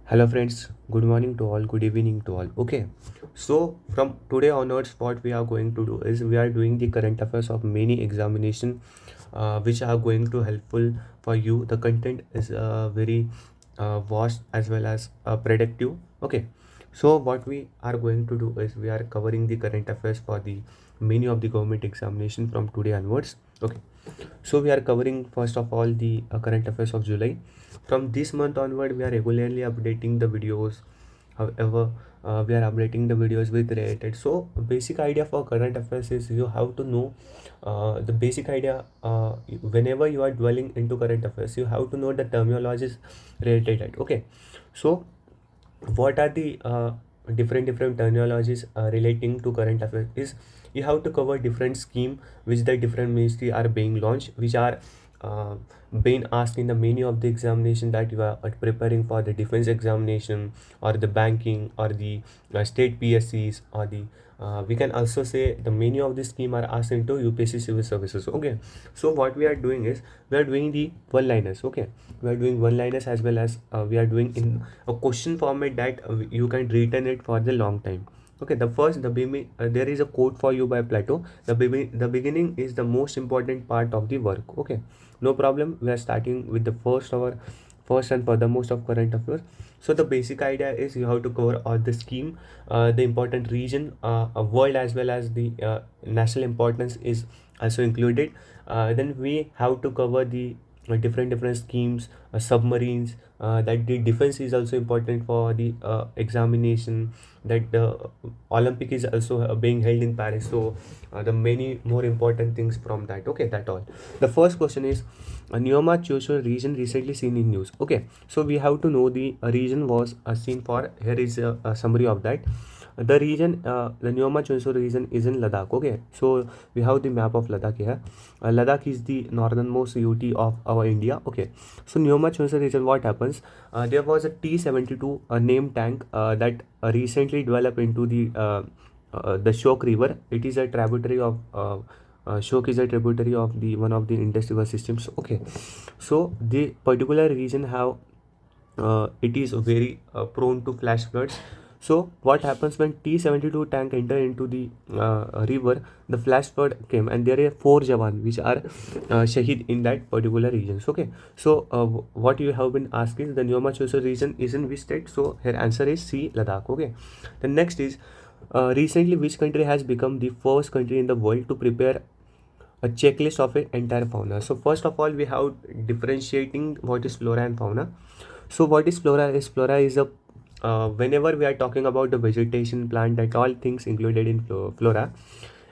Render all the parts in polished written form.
Hello friends, good morning to all, good evening to all. Okay, so from today onwards, what we are going to do is we are doing the current affairs of many examination, which are going to helpful for you. The content is very vast as well as predictive. Okay, so what we are going to do is we are covering the current affairs for the many of the government examination from today onwards. Okay, so we are covering first of all the current affairs of July. From this month onward, we are regularly updating the videos. However, we are updating the videos with related. So basic idea for current affairs is you have to know the basic idea. Whenever you are dwelling into current affairs, you have to know the terminologies related. Right? Okay, so what are the different terminologies relating to current affairs is you have to cover different scheme which the different ministry are being launched, which are uh, being asked in the many of the examination that you are preparing for the defense examination or the banking or the state PSCs or the we can also say the many of the scheme are asked into UPSC civil services. Okay, so what we are doing is we are doing the one liners. Okay, we are doing one liners as well as we are doing in a question format that you can return it for the long time. Okay, there is a quote for you by Plato. The beginning is the most important part of the work. Okay, no problem, we are starting with the first and furthermost of current affairs. So the basic idea is you have to cover all the scheme, the important region, a world as well as the national importance is also included. Then we have to cover the different schemes, submarines, that the defense is also important for the examination, that the Olympic is also being held in Paris. So the many more important things from that. Okay, that all. The first question is Neoma Choshu region recently seen in news. Okay, so we have to know the region was seen for. Here is a summary of that. The Neoma Choshu region is in Ladakh. Okay, so we have the map of Ladakh here. Ladakh is the northernmost UT of our India. Okay, so Neoma Choshu region, what happens? There was a T-72 named tank that recently developed into the Shok River. It is a tributary of Shok is a tributary of the one of the Indus River systems. Okay, so the particular region have it is very prone to flash floods. So what happens when T-72 tank enter into the river, the flash flood came and there are 4 jawan which are shaheed in that particular regions. Okay, so what you have been asked is the Neoma Choshu region is in which state? So here answer is C, Ladakh. Okay, the next is recently which country has become the first country in the world to prepare a checklist of an entire fauna. So first of all we have differentiating what is flora and fauna. So what is flora? Is flora is a whenever we are talking about the vegetation, plant, that all things included in flora,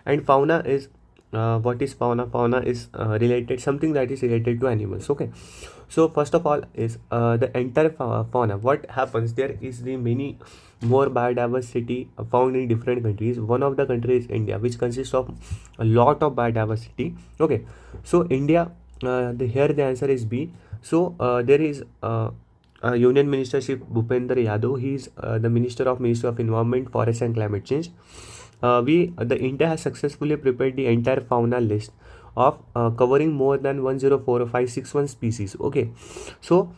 and fauna is what is fauna? Fauna is related something that is related to animals. Okay, so first of all is the entire fauna. What happens? There is the many more biodiversity found in different countries. One of the countries is India, which consists of a lot of biodiversity. Okay, so India. Here the answer is B. So there is Union Ministership Bhupendra Yadav. He is the Minister of Environment, Forest and Climate Change. The India has successfully prepared the entire fauna list of covering more than 104,561 species. Okay, so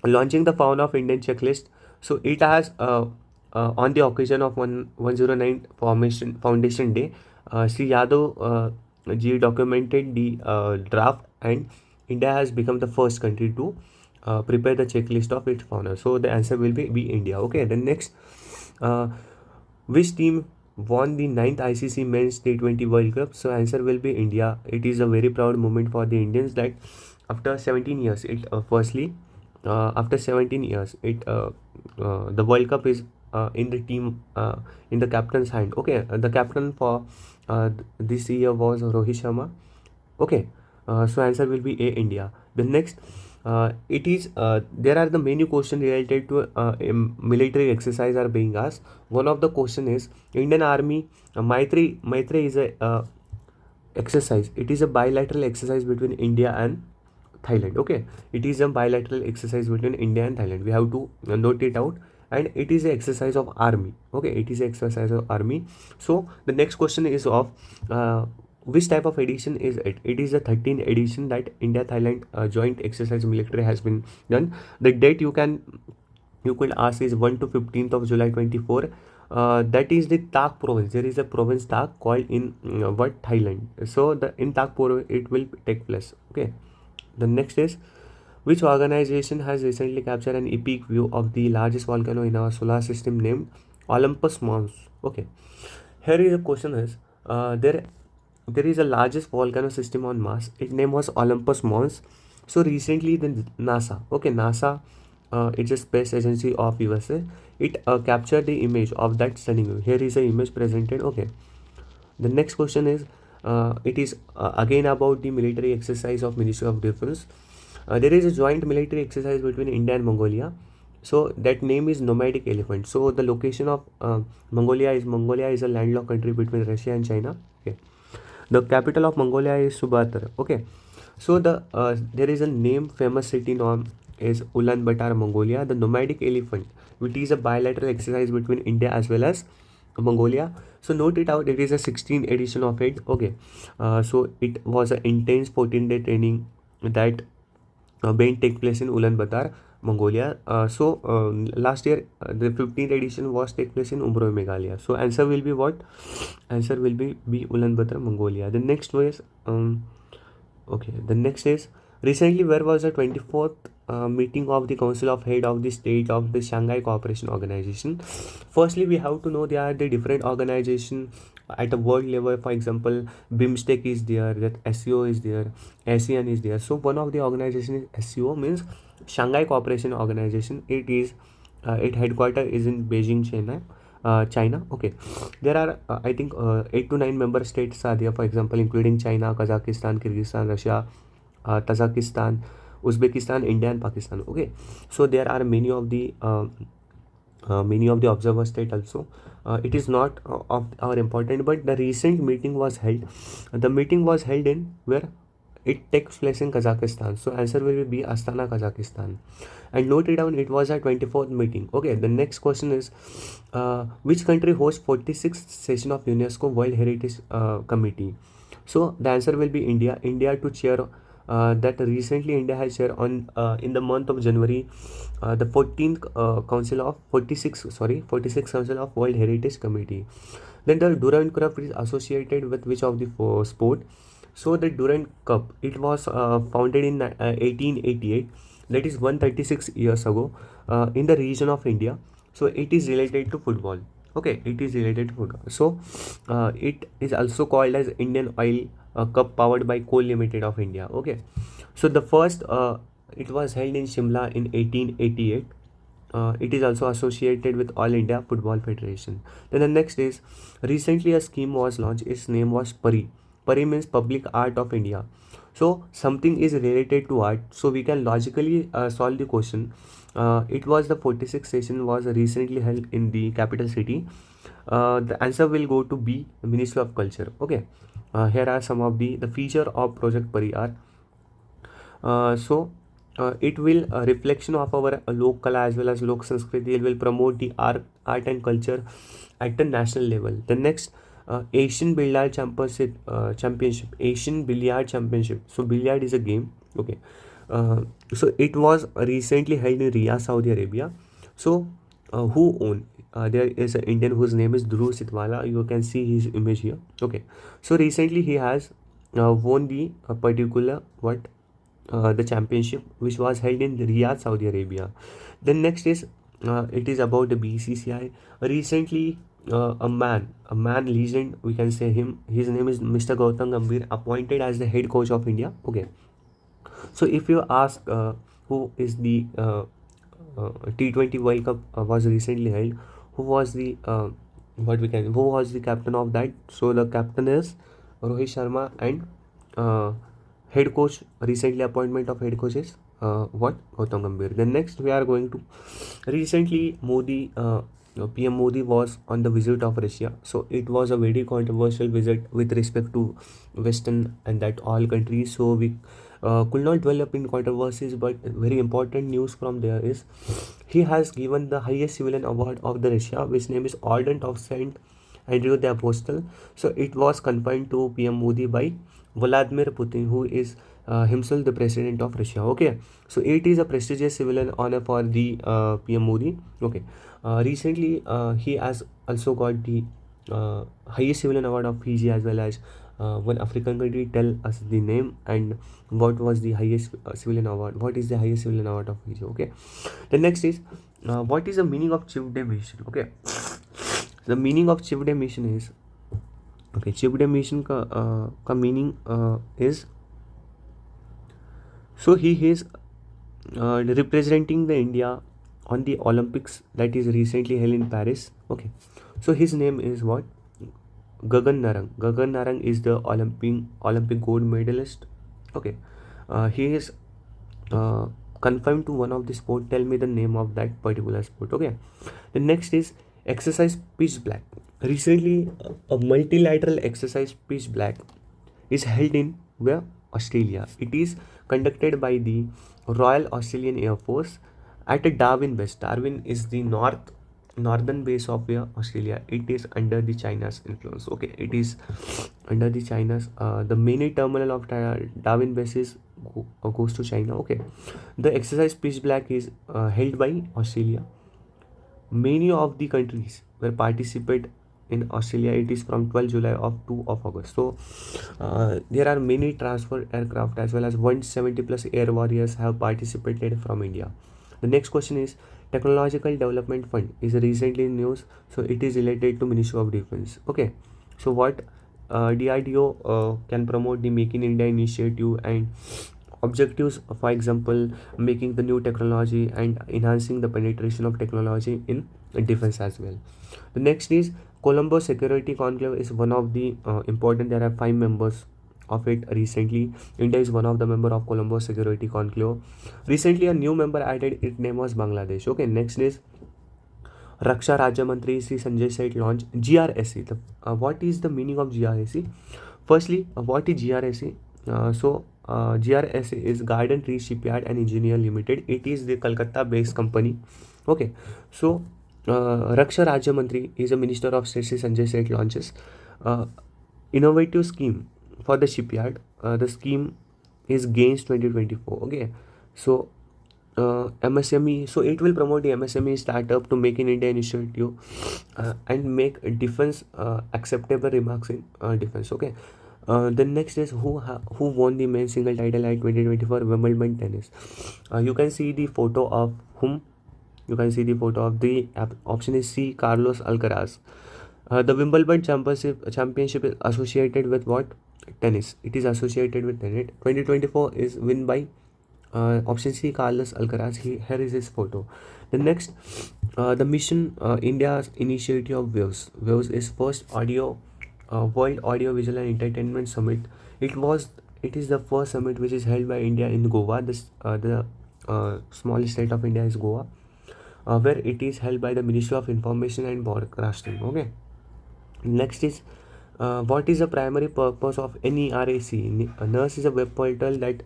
launching the fauna of Indian checklist. So it has on the occasion of 109 Foundation Day, Sri Yadav ji documented the draft, and India has become the first country to prepare the checklist of its fauna. So the answer will be India. Okay, then next, uh, which team won the ninth ICC Men's T20 World Cup? So answer will be India. It is a very proud moment for the Indians that after 17 years, after 17 years, the World Cup is in the team in the captain's hand. Okay, the captain for this year was Rohit Sharma. Okay, so answer will be A, India. The next, it is there are the many questions related to military exercise are being asked. One of the question is Indian Army Maitri is a exercise. It is a bilateral exercise between India and Thailand. Okay, it is a bilateral exercise between India and Thailand. We have to note it out, and it is an exercise of army. Okay, it is an exercise of army. So the next question is of which type of edition is it? It is the 13th edition that India Thailand joint exercise military has been done. The date you can you could ask is 1 to 15th of July 24. That is the Tak province. There is a province Tak called in what, Thailand. So the in Tak province it will take place. Okay. The next is, which organization has recently captured an epic view of the largest volcano in our solar system named Olympus Mons? Okay. Here is a question is, there is a largest volcano system on Mars. Its name was Olympus Mons. So recently the NASA, okay, NASA, it's a space agency of USA. It captured the image of that stunning view. Here is the image presented. Okay. The next question is, it is again about the military exercise of Ministry of Defense. There is a joint military exercise between India and Mongolia. So that name is Nomadic Elephant. So the location of Mongolia is a landlocked country between Russia and China. Okay. The capital of Mongolia is Subatar. Okay. So there is a name famous city known is Ulaanbaatar, Mongolia. The Nomadic Elephant, which is a bilateral exercise between India as well as Mongolia. So note it out. It is a 16th edition of it. Okay. So it was an intense 14-day training that being take place in Ulaanbaatar, Mongolia. Last year the 15th edition was take place in Umbro, Meghalaya. So answer will be what? Answer will be Ulaanbaatar, Mongolia. The next was okay. The next is, recently where was the 24th meeting of the Council of Head of the State of the Shanghai Cooperation Organization? Firstly, we have to know there are the different organization at a world level. For example, BIMSTEC is there, that SEO is there, ASEAN is there. So one of the organization is SEO, means Shanghai Cooperation Organization. It is its headquarters is in Beijing, China. China. Okay. There are I think 8 to 9 member states are there, for example, including China, Kazakhstan, Kyrgyzstan, Russia, Tajikistan, Uzbekistan, India, and Pakistan. Okay. So there are many of the observer state also. It is not of our important, but the recent meeting was held. The meeting was held in where? It takes place in Kazakhstan. So answer will be Astana, Kazakhstan. And note it down, it was a 24th meeting. Okay. The next question is, which country hosts 46th session of UNESCO World Heritage Committee? So the answer will be India. India to chair that recently India has chaired on in the month of January the 14th Council of 46th Council of World Heritage Committee. Then the Durand Cup is associated with which of the four sport? So the Durand Cup, it was founded in 1888. That is 136 years ago in the region of India. So it is related to football. Okay, it is related to football. So it is also called as Indian Oil Cup powered by Coal Limited of India. Okay, so the first it was held in Shimla in 1888. It is also associated with All India Football Federation. Then the next is, recently a scheme was launched. Its name was PARI. PARI means Public Art of India. So something is related to art. So we can logically solve the question. It was the 46th session was recently held in the capital city. The answer will go to B, Ministry of Culture. Okay. Here are some of the feature of Project PARI are. It will reflection of our local as well as Lok Sanskriti. It will promote the art and culture at the national level. The next, Asian Billiard Championship. Asian Billiard Championship. So billiard is a game. Okay. So it was recently held in Riyadh, Saudi Arabia. So who own? There is an Indian whose name is Dhruv Sitwala. You can see his image here. Okay. So recently he has won the particular the championship which was held in Riyadh, Saudi Arabia. Then next is it is about the BCCI. Recently a man legend, we can say him. His name is Mr. Gautam Gambhir, appointed as the head coach of India. Okay. So if you ask who is the T20 World Cup was recently held, who was the who was the captain of that? So the captain is Rohit Sharma, and head coach, recently appointment of head coach is Gautam Gambhir. Then next we are going to, recently Modi, PM Modi was on the visit of Russia. So it was a very controversial visit with respect to Western and that all countries. So we could not dwell up in controversies, but very important news from there is he has given the highest civilian award of the Russia, which name is Order of Saint Andrew the Apostle. So it was confined to PM Modi by Vladimir Putin, who is himself the president of Russia. Okay, so it is a prestigious civilian honor for the PM Modi. Okay, recently he has also got the highest civilian award of Fiji, as well as one African country. Tell us the name and what was the highest civilian award. What is the highest civilian award of Fiji? Okay, the next is what is the meaning of chief day mission? Okay, the meaning of chief day mission is, okay, chief day mission का meaning is, so he is representing the India on the Olympics that is recently held in Paris. Okay, so his name is what? Gagan Narang. Gagan Narang is the Olympic gold medalist. Okay, he is uh, confined to one of the sport. Tell me the name of that particular sport. Okay, the next is exercise pitch black. Recently, a multilateral exercise pitch black is held in where? Australia. It is conducted by the Royal Australian Air Force at Darwin West. Darwin is the northern base of where? Australia. It is under the China's influence. Okay, it is under the China's. The main terminal of Darwin West is goes to China. Okay, the exercise pitch black is held by Australia. Many of the countries were participate in Australia. It is from 12 July of 2 of August. So there are many transfer aircraft as well as 170 plus air warriors have participated from India. The next question is technological development fund is recently in news. So it is related to Ministry of Defense. Okay, so what DRDO can promote the Make in India initiative and objectives, for example, making the new technology and enhancing the penetration of technology in defense as well. The next is Colombo Security Conclave is one of the important. There are 5 members of it. Recently, India is one of the member of Colombo Security Conclave. Recently, a new member added. Its name was Bangladesh. Okay, next is Raksha Rajya Mantri Sri Sanjay Seth launched GRSE. What is the meaning of GRSE? Firstly, what is GRSE? GRSE is Garden Tree Shipyard and Engineer Limited. It is the Kolkata-based company. Okay, so Raksha Rajya Mantri is a Minister of State Sri Sanjay Seth launches innovative scheme for the shipyard. The scheme is Gains 2024. Okay, so MSME, so it will promote the MSME startup to make in India initiative and make defense acceptable remarks in defense. Okay, the next is who won the men's single title at 2024 Wimbledon tennis. You can see the photo of whom. You can see the photo of the option is C, Carlos Alcaraz. The Wimbledon championship is associated with what? Tennis. It is associated with tennis. 2024 is win by option C, Carlos Alcaraz. Here is his photo. The next, the mission India's initiative of Waves. Waves is first World Audio Visual and Entertainment Summit. It is the first summit which is held by India in Goa. The smallest state of India is Goa, where it is held by the Ministry of Information and Broadcasting. Okay. Next is what is the primary purpose of NERAC? NERS is a web portal that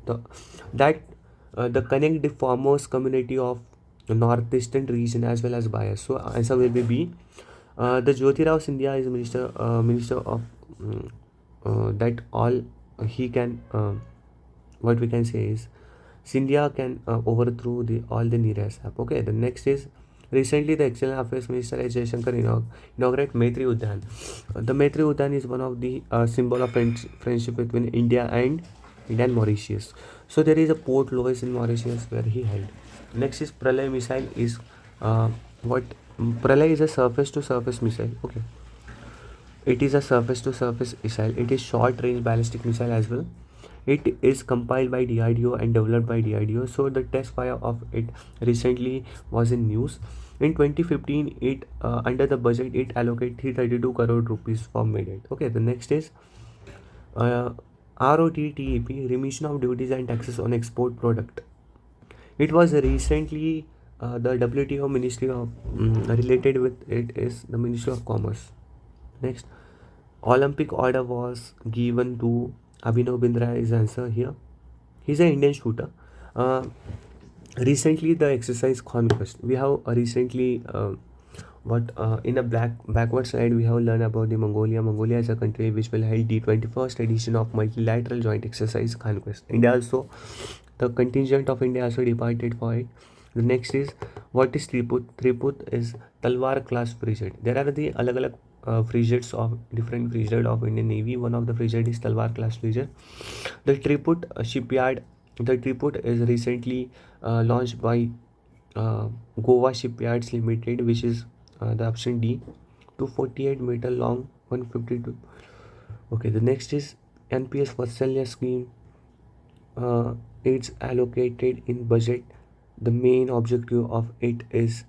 connect the farmers community of the northeastern region as well as buyers. So answer will be B. The Jyotirao Scindia is minister of that all he can what we can say is Scindia can overthrow all the NERAS app. Okay, the next is recently the External Affairs Minister S. Jaishankar inaugurated Maitri Udyan. The Maitri Udyan is one of the symbol of friendship between India and Mauritius. So there is a Port Louis in Mauritius where he held. Next is Pralay missile is what Pralay is a surface to surface missile. Okay, it is a surface to surface missile. It is short range ballistic missile as well. It is compiled by DRDO and developed by DRDO. So the test fire of it recently was in news. In 2015, it under the budget it allocated 332 crore rupees for made it. Okay, the next is ROTTEP, remission of duties and taxes on export product. It was recently the WTO Ministry of related with it is the Ministry of Commerce. Next, Olympic order was given to Abhinav Bindra is answer here. He's an Indian shooter. Recently, the exercise conquest. We have recently But in a backward slide, we have learned about the Mongolia. Mongolia is a country which will hold the 21st edition of multilateral joint exercise Conquest. India also, the contingent of India also departed for it. The next is, what is Triput? Triput is Talwar class frigate. There are the alag frigates of different frigate of Indian Navy. One of the frigate is Talwar class frigate. The Triput shipyard. The Triput is recently launched by Goa Shipyards Limited, which is the option D. 248-meter long, 152. Okay, the next is NPS Vatsalya scheme. It's allocated in budget. The main objective of it is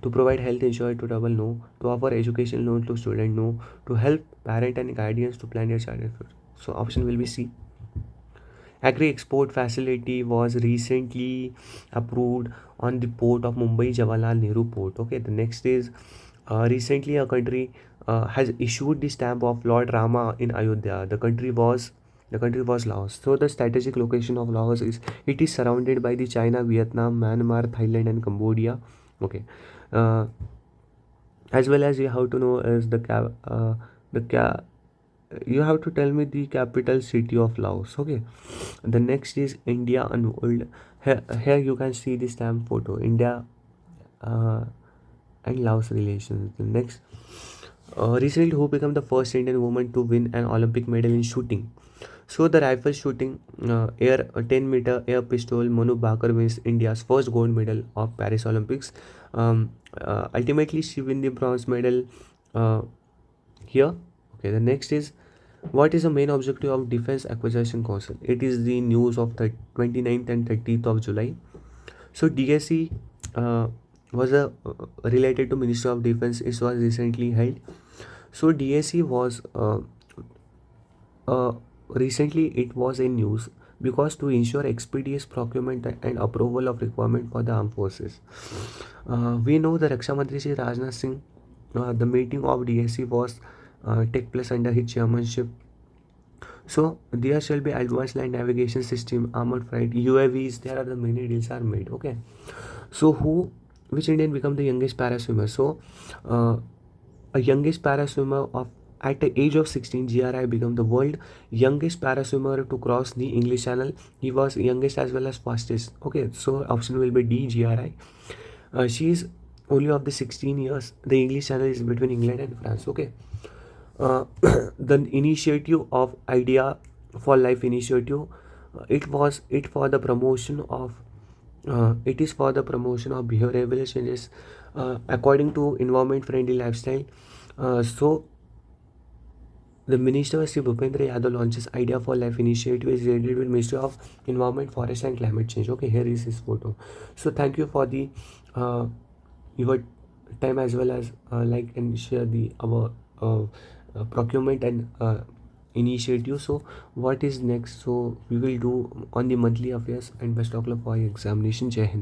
to provide health insurance to double no, to offer education loan to student no, to help parent and guardians to plan their childhood future. So option will be C. Agri export facility was recently approved on the port of Mumbai Jawaharlal Nehru Port. Okay, the next is recently a country has issued the stamp of Lord Rama in Ayodhya. The country was Laos. So the strategic location of Laos is, it is surrounded by the China, Vietnam, Myanmar, Thailand, and Cambodia. Okay, uh, as well as you have to know is the you have to tell me the capital city of Laos. Okay, the next is India Unfold. Here you can see the stamp photo, India uh, and Laos relations. The next, recently who became the first Indian woman to win an Olympic medal in shooting? So the rifle shooting, air 10-meter air pistol, Manu Bhaker wins India's first gold medal of Paris Olympics. Ultimately, she win the bronze medal uh, here. Okay, the next is, what is the main objective of Defense Acquisition Council? It is the news of the 29th and 30th of July. So DSC was related to Ministry of Defense. It was recently held. So DSC was uh, recently it was in news because to ensure expeditious procurement and approval of requirement for the armed forces. We know the Raksha Mantri Shri Rajnath Singh, the meeting of DSC was take place under his chairmanship. So there shall be advanced land navigation system, armored flight, UAVs. There are the many deals are made. Okay, so which Indian become the youngest para swimmer? So a youngest para swimmer of at the age of 16, GRI became the world youngest para swimmer to cross the English Channel. He was youngest as well as fastest. Okay, so option will be D, GRI. She is only of the 16 years. The English Channel is between England and France. Okay, the initiative of Idea for Life initiative, it for the promotion of it is for the promotion of behavioral changes according to environment friendly lifestyle. So the Minister Sri Bhupendra Yadav launches Idea for Life initiative is related with Ministry of Environment, Forest and Climate Change. Okay, here is his photo. So thank you for the your time as well as like and share the our procurement and initiative. So what is next? So we will do on the monthly affairs, and best of luck for your examination. Jai Hind.